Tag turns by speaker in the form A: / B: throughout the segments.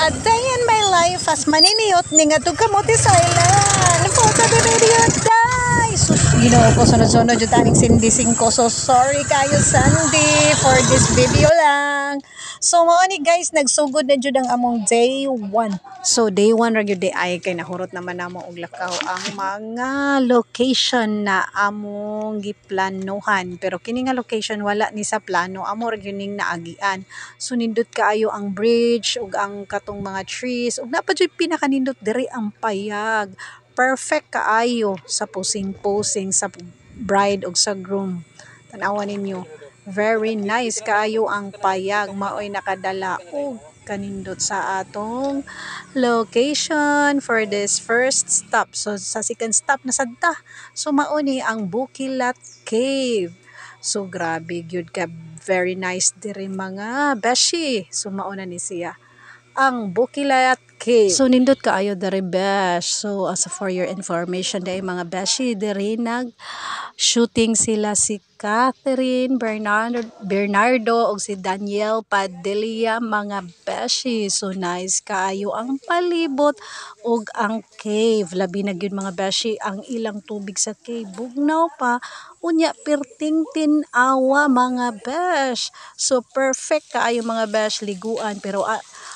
A: A day in my life as maniniyot ni nga Kamote Island for the video day. So, ko sunod-sunod yung taning sindising ko. So, sorry kayo Sandy for this video lang. So, mo ni guys, nagsugod na jud ang among day 1. So, day 1 ra gyud ay kay nahurot naman namo og lakaw ang mga location na among giplanuhan. Pero kini nga location wala ni sa plano, amo ra gyud ning naagian. So, nindot kaayo ang bridge ug ang katong mga trees ug napad jud pinakanindot diri ang payag. Perfect kaayo sa posing sa bride ug sa groom. Tanawan ninyo, very nice kaayo ang payag, maoy nakadala og kanindot sa atong location for this first stop. So sa second stop na sadta, so mao ni ang Bukilat Cave. So grabe gyud ka, very nice diri mga beshi. So mao na ni siya ang Bukilat Cave. So nindot kaayo diri besh. So as for your information dai mga beshi, diri nag shooting sila si Catherine Bernardo ug si Daniel Padilla mga beshi. So nice kaayo ang palibot ug ang cave. Labi na gyud mga beshi ang ilang tubig sa cave. Bugnaw pa unya perting tin-awa mga besh. So perfect kaayo mga besh liguan, pero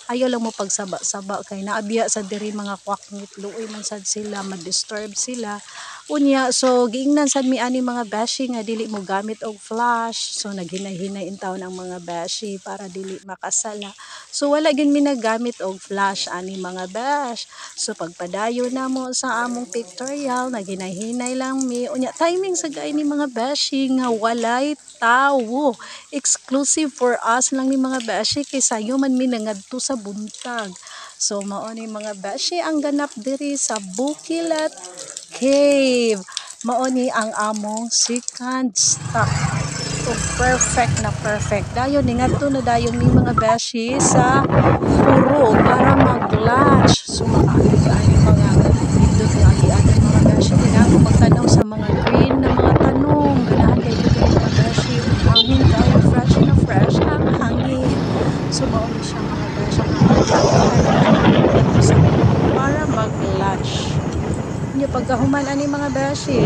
A: ayaw lang mo pagsaba-saba kay naabiya sa diri mga kwakngit, luoy man sad sila, ma-disturb sila. Unya, so giingnan sad mi ani mga beshi nga dili mo gamit og flash. So naghinay-hinay intawon ang mga beshi para dili makasala. So wala gid mi nagamit og flash ani mga besh. So pagpadayon na mo sa among pictorial, naghinay-hinay lang mi. Unya timing sa gay ni mga beshi nga walay tawo. Exclusive for us lang ni mga beshi kay sayo man mi nangadto sa buntag. So mao ni mga beshi ang ganap diri sa Bukilat Cave. Mao ni ang among second stop. So perfect na perfect. Dayon ni ngadto na dayon ni mga beshi sa Puro para mag-lunch. So maaari mga dito nga gian mga beshi na magtanaw sa mga green na mga tanong. Ganahan kay dito mga beshi hangin kaya fresh ang hangin. So mao ni siya mga beshi para mag-lunch. Nya pagkahuman ani mga beshi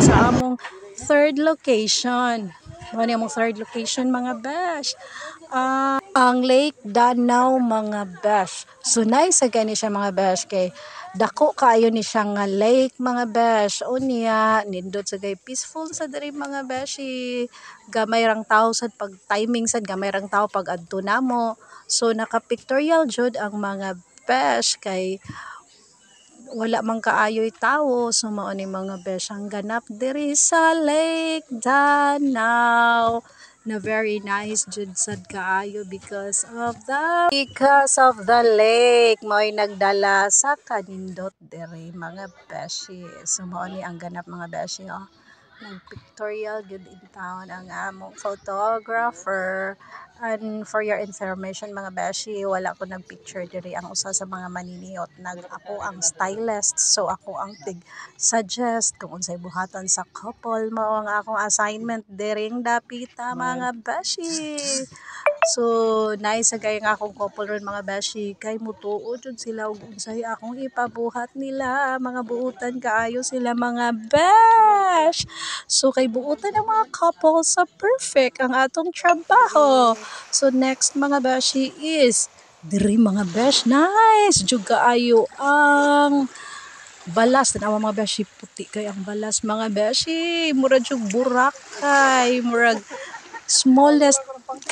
A: sa among third location. Mao ni among third location mga besh. Ang Lake Danau mga besh. So nice gani siya mga besh kay dako kaayo ni siya nga lake mga besh. Unya nindot sa gay peaceful sa diri mga beshi. Gamay rang tawo sad pag timing sad gamay rang tawo pag adto namo. So naka-pictorial jud ang mga besh kay wala man kaayoy tawo. So mao ni mga besh ang ganap diri sa Lake Danau na very nice jud sad kaayo because of the lake mo'y nagdala sa kanindot diri mga beshi. So mao ni ang ganap mga beshi nag-pictorial good in town ang among photographer. And for your information mga beshi, wala ko nag-picture diri ang usa sa mga maniniyot. Ako ang stylist, so ako ang suggest kung unsay buhatan sa couple. Mao ang akong assignment diring dapita mga beshi. So nice kay nga akong couple ron mga beshi kay mutuo jud sila ug unsay akong ipabuhat nila. Mga buutan kaayo sila mga besh. So kay buutan ang mga couple sa perfect ang atong trabaho. So next mga beshi is diri mga besh, nice jud kaayo ang balas. Tanawa mga beshi, puti kay ang balas mga beshi. Murag jud Boracay, murag smallest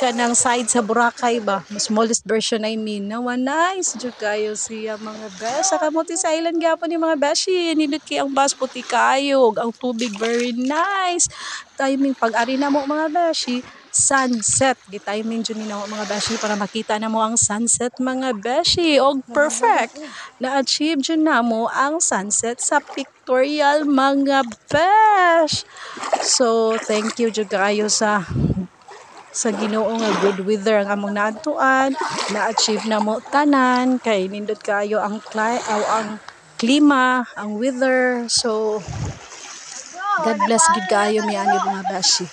A: kanang side sa Boracay ba, smallest version I mean. Nawa nice jud kayo siya mga besh. Sa Kamote Island gyapon ni mga beshi, nindot kay ang bus puti kayo, ang tubig very nice. Timing pag-ari na mo mga beshi, sunset gi-timing jud ni mga beshi para makita na mo ang sunset mga beshi. Og perfect na achieve jud namo ang sunset sa pictorial mga besh. So thank you jud kayo sa Ginoo nga good weather ang among naadtuan, na-achieve na mo tanan kay nindot kayo ang klima, ang weather. So God bless gid kayo mi ani mga beshi.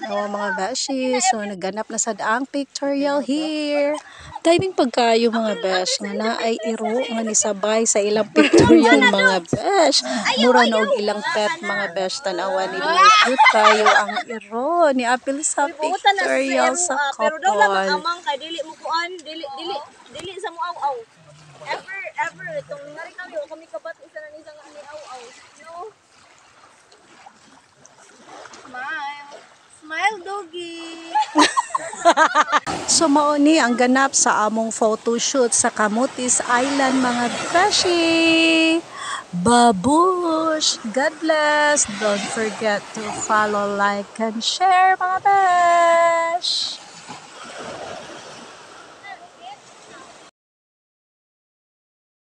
A: Mga beshi, so nagganap na sad ang pictorial here. Timing pagkayo mga besh nga na ay iro nga ni sabay sa ilang pictorial mga besh. Mura na og ilang pet mga besh tanawa ni cute kayo ang iro ni apil sa pictorial sa
B: pero daw lang
A: couple.
B: amang kay dili mo kuan, dili sa mo aw-aw. Ever itong nari kami o kami kabat isa na ni nga ni aw-aw. No. Smile doggy.
A: So mauni ang ganap sa among photoshoot sa Camotes Island mga beshi. Babush! God bless! Don't forget to follow, like, and share mga besh!